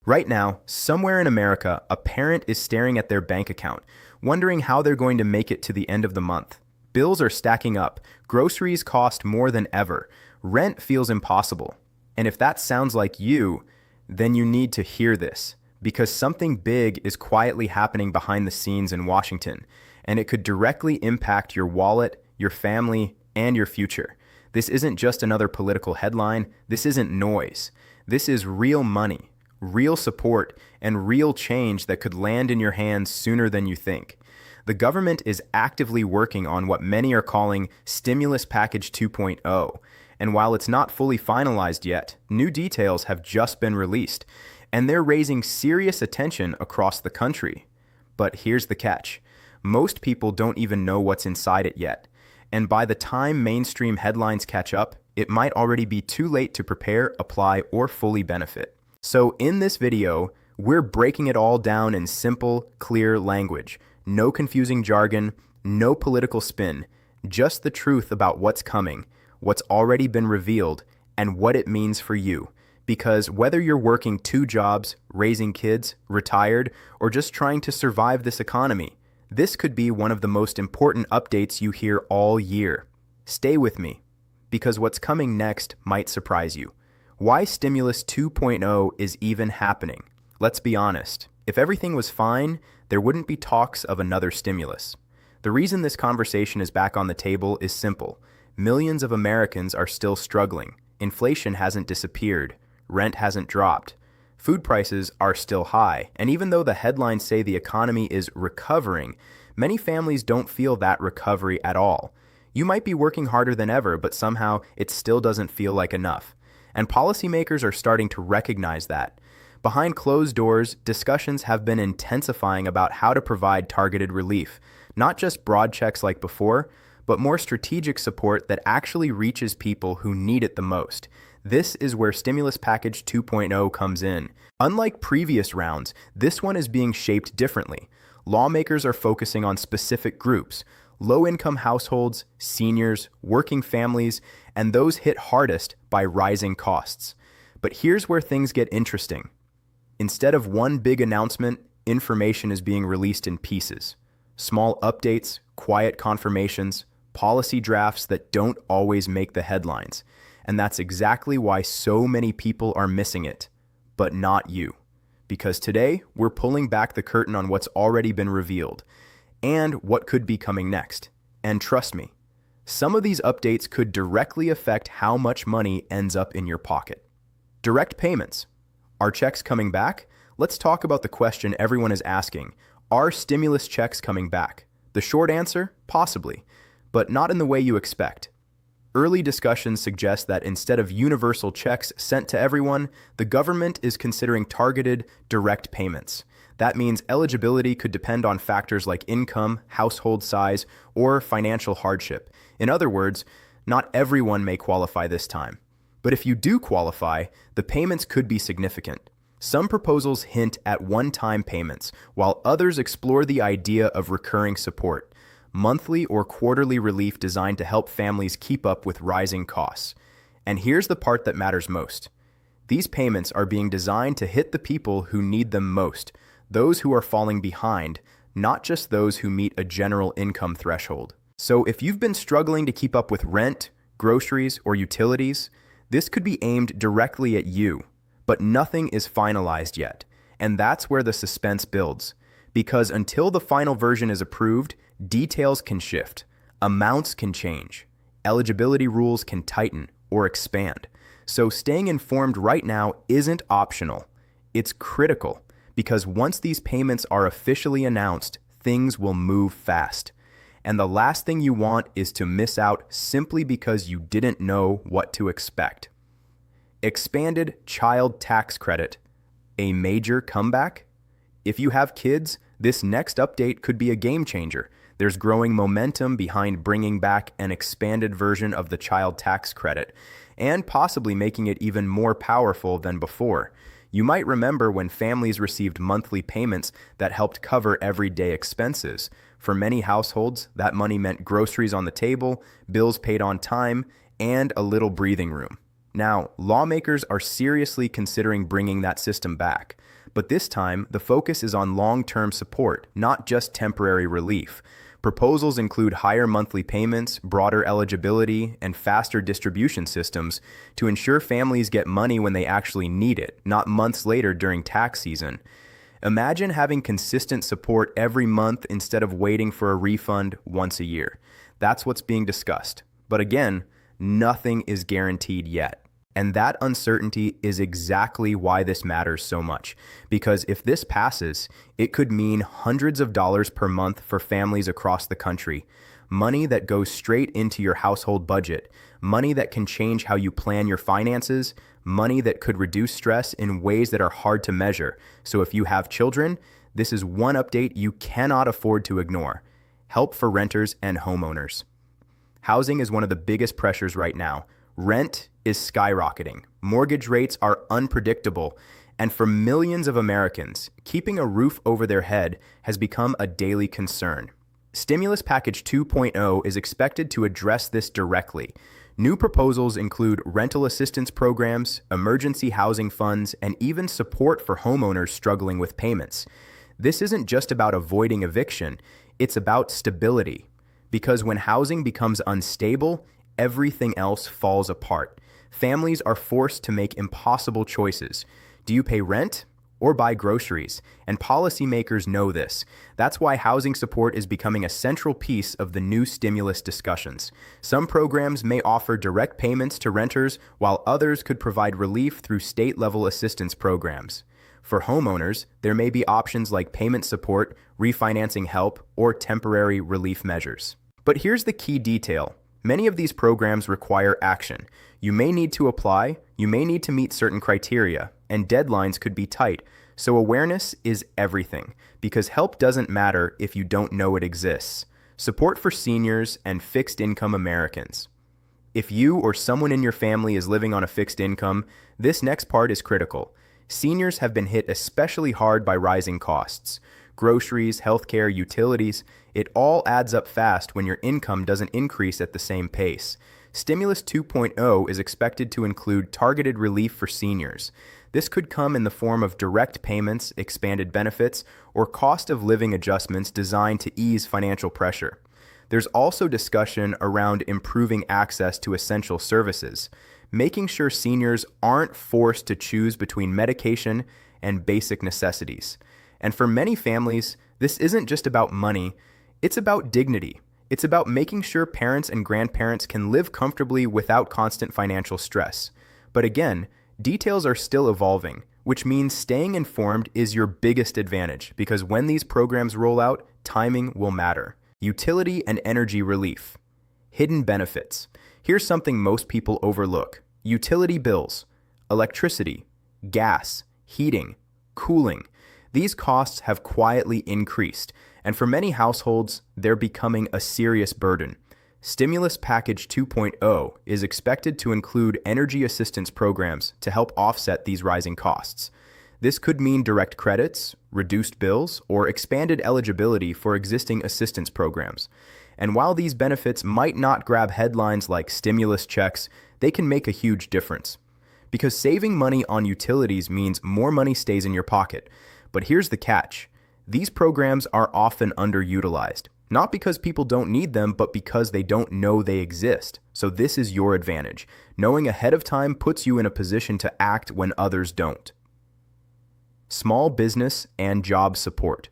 Right now, somewhere in America, a parent is staring at their bank account, wondering how they're going to make it to the end of the month. Bills are stacking up, groceries cost more than ever, rent feels impossible. And if that sounds like you, then you need to hear this, because something big is quietly happening behind the scenes in Washington, and it could directly impact your wallet, your family, and your future. This isn't just another political headline, this isn't noise. This is real money, real support, and real change that could land in your hands sooner than you think. The government is actively working on what many are calling Stimulus Package 2.0, and while it's not fully finalized yet, new details have just been released, and they're raising serious attention across the country. But here's the catch. Most people don't even know what's inside it yet, and by the time mainstream headlines catch up, it might already be too late to prepare, apply, or fully benefit. So in this video, we're breaking it all down in simple, clear language. No confusing jargon, no political spin, just the truth about what's coming, what's already been revealed, and what it means for you. Because whether you're working 2 jobs, raising kids, retired, or just trying to survive this economy, this could be one of the most important updates you hear all year. Stay with me, because what's coming next might surprise you. Why Stimulus 2.0 is even happening. Let's be honest. If everything was fine, there wouldn't be talks of another stimulus. The reason this conversation is back on the table is simple. Millions of Americans are still struggling. Inflation hasn't disappeared. Rent hasn't dropped. Food prices are still high. And even though the headlines say the economy is recovering, many families don't feel that recovery at all. You might be working harder than ever, but somehow it still doesn't feel like enough. And policymakers are starting to recognize that. Behind closed doors, discussions have been intensifying about how to provide targeted relief, not just broad checks like before, but more strategic support that actually reaches people who need it the most. This is where Stimulus Package 2.0 comes in. Unlike previous rounds, this one is being shaped differently. Lawmakers are focusing on specific groups: low-income households, seniors, working families, and those hit hardest by rising costs. But here's where things get interesting. Instead of one big announcement, information is being released in pieces. Small updates, quiet confirmations, policy drafts that don't always make the headlines. And that's exactly why so many people are missing it. But not you. Because today, we're pulling back the curtain on what's already been revealed and what could be coming next. And trust me, some of these updates could directly affect how much money ends up in your pocket. Direct payments. Are checks coming back? Let's talk about the question everyone is asking. Are stimulus checks coming back? The short answer, possibly, but not in the way you expect. Early discussions suggest that instead of universal checks sent to everyone, the government is considering targeted, direct payments. That means eligibility could depend on factors like income, household size, or financial hardship. In other words, not everyone may qualify this time. But if you do qualify, the payments could be significant. Some proposals hint at one-time payments, while others explore the idea of recurring support, monthly or quarterly relief designed to help families keep up with rising costs. And here's the part that matters most. These payments are being designed to hit the people who need them most, those who are falling behind, not just those who meet a general income threshold. So if you've been struggling to keep up with rent, groceries, or utilities, this could be aimed directly at you. But nothing is finalized yet, and that's where the suspense builds. Because until the final version is approved, details can shift, amounts can change, eligibility rules can tighten or expand. So staying informed right now isn't optional. It's critical, because once these payments are officially announced, things will move fast. And the last thing you want is to miss out simply because you didn't know what to expect. Expanded child tax credit. A major comeback? If you have kids, this next update could be a game changer. There's growing momentum behind bringing back an expanded version of the child tax credit, and possibly making it even more powerful than before. You might remember when families received monthly payments that helped cover everyday expenses. For many households, that money meant groceries on the table, bills paid on time, and a little breathing room. Now, lawmakers are seriously considering bringing that system back, But this time, the focus is on long-term support, not just temporary relief. Proposals include higher monthly payments, broader eligibility, and faster distribution systems to ensure families get money when they actually need it, not months later during tax season. Imagine having consistent support every month instead of waiting for a refund once a year. That's what's being discussed. But again, nothing is guaranteed yet. And that uncertainty is exactly why this matters so much. Because if this passes, it could mean hundreds of dollars per month for families across the country. Money that goes straight into your household budget. Money that can change how you plan your finances. Money that could reduce stress in ways that are hard to measure. So if you have children, this is one update you cannot afford to ignore. Help for renters and homeowners. Housing is one of the biggest pressures right now. Rent is skyrocketing. Mortgage rates are unpredictable. And for millions of Americans, keeping a roof over their head has become a daily concern. Stimulus Package 2.0 is expected to address this directly. New proposals include rental assistance programs, emergency housing funds, and even support for homeowners struggling with payments. This isn't just about avoiding eviction, it's about stability. Because when housing becomes unstable, everything else falls apart. Families are forced to make impossible choices. Do you pay rent or buy groceries? And policymakers know this. That's why housing support is becoming a central piece of the new stimulus discussions. Some programs may offer direct payments to renters, while others could provide relief through state-level assistance programs. For homeowners, there may be options like payment support, refinancing help, or temporary relief measures. But here's the key detail. Many of these programs require action. You may need to apply, you may need to meet certain criteria, and deadlines could be tight. So awareness is everything, because help doesn't matter if you don't know it exists. Support for seniors and fixed-income Americans. If you or someone in your family is living on a fixed income, this next part is critical. Seniors have been hit especially hard by rising costs. Groceries, healthcare, utilities, it all adds up fast when your income doesn't increase at the same pace. Stimulus 2.0 is expected to include targeted relief for seniors. This could come in the form of direct payments, expanded benefits, or cost of living adjustments designed to ease financial pressure. There's also discussion around improving access to essential services, making sure seniors aren't forced to choose between medication and basic necessities. And for many families, this isn't just about money, it's about dignity. It's about making sure parents and grandparents can live comfortably without constant financial stress. But again, details are still evolving, which means staying informed is your biggest advantage, because when these programs roll out, timing will matter. Utility and energy relief. Hidden benefits. Here's something most people overlook. Utility bills, electricity, gas, heating, cooling. These costs have quietly increased, and for many households, they're becoming a serious burden. Stimulus Package 2.0 is expected to include energy assistance programs to help offset these rising costs. This could mean direct credits, reduced bills, or expanded eligibility for existing assistance programs. And while these benefits might not grab headlines like stimulus checks, they can make a huge difference. Because saving money on utilities means more money stays in your pocket. But here's the catch. These programs are often underutilized, not because people don't need them, but because they don't know they exist. So this is your advantage. Knowing ahead of time puts you in a position to act when others don't. Small business and job support.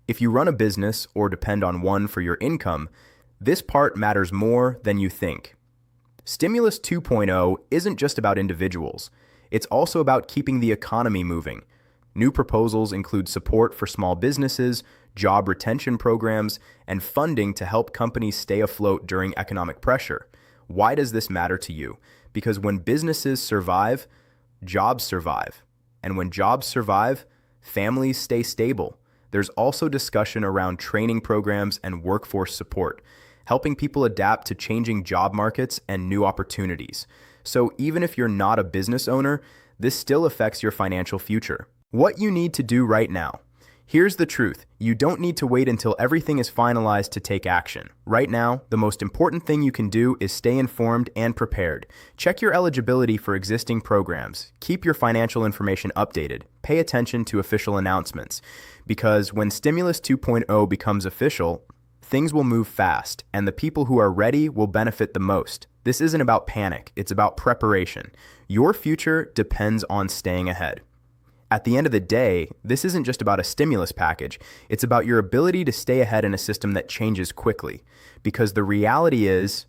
If you run a business or depend on one for your income, this part matters more than you think. Stimulus 2.0 isn't just about individuals. It's also about keeping the economy moving. New proposals include support for small businesses, job retention programs, and funding to help companies stay afloat during economic pressure. Why does this matter to you? Because when businesses survive, jobs survive. And when jobs survive, families stay stable. There's also discussion around training programs and workforce support, helping people adapt to changing job markets and new opportunities. So even if you're not a business owner, this still affects your financial future. What you need to do right now. Here's the truth. You don't need to wait until everything is finalized to take action. Right now, the most important thing you can do is stay informed and prepared. Check your eligibility for existing programs. Keep your financial information updated. Pay attention to official announcements. Because when Stimulus 2.0 becomes official, things will move fast, and the people who are ready will benefit the most. This isn't about panic, it's about preparation. Your future depends on staying ahead. At the end of the day, this isn't just about a stimulus package. It's about your ability to stay ahead in a system that changes quickly. Because the reality is,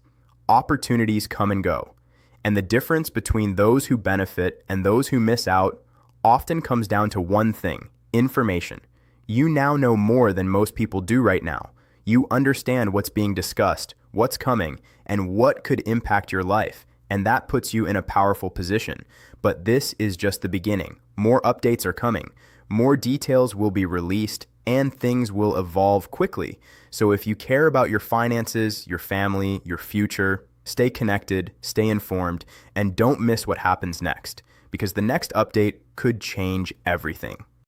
opportunities come and go. And the difference between those who benefit and those who miss out often comes down to one thing: information. You now know more than most people do right now. You understand what's being discussed, what's coming, and what could impact your life. And that puts you in a powerful position. But this is just the beginning. More updates are coming. More details will be released, and things will evolve quickly. So if you care about your finances, your family, your future, stay connected, stay informed, and don't miss what happens next, because the next update could change everything.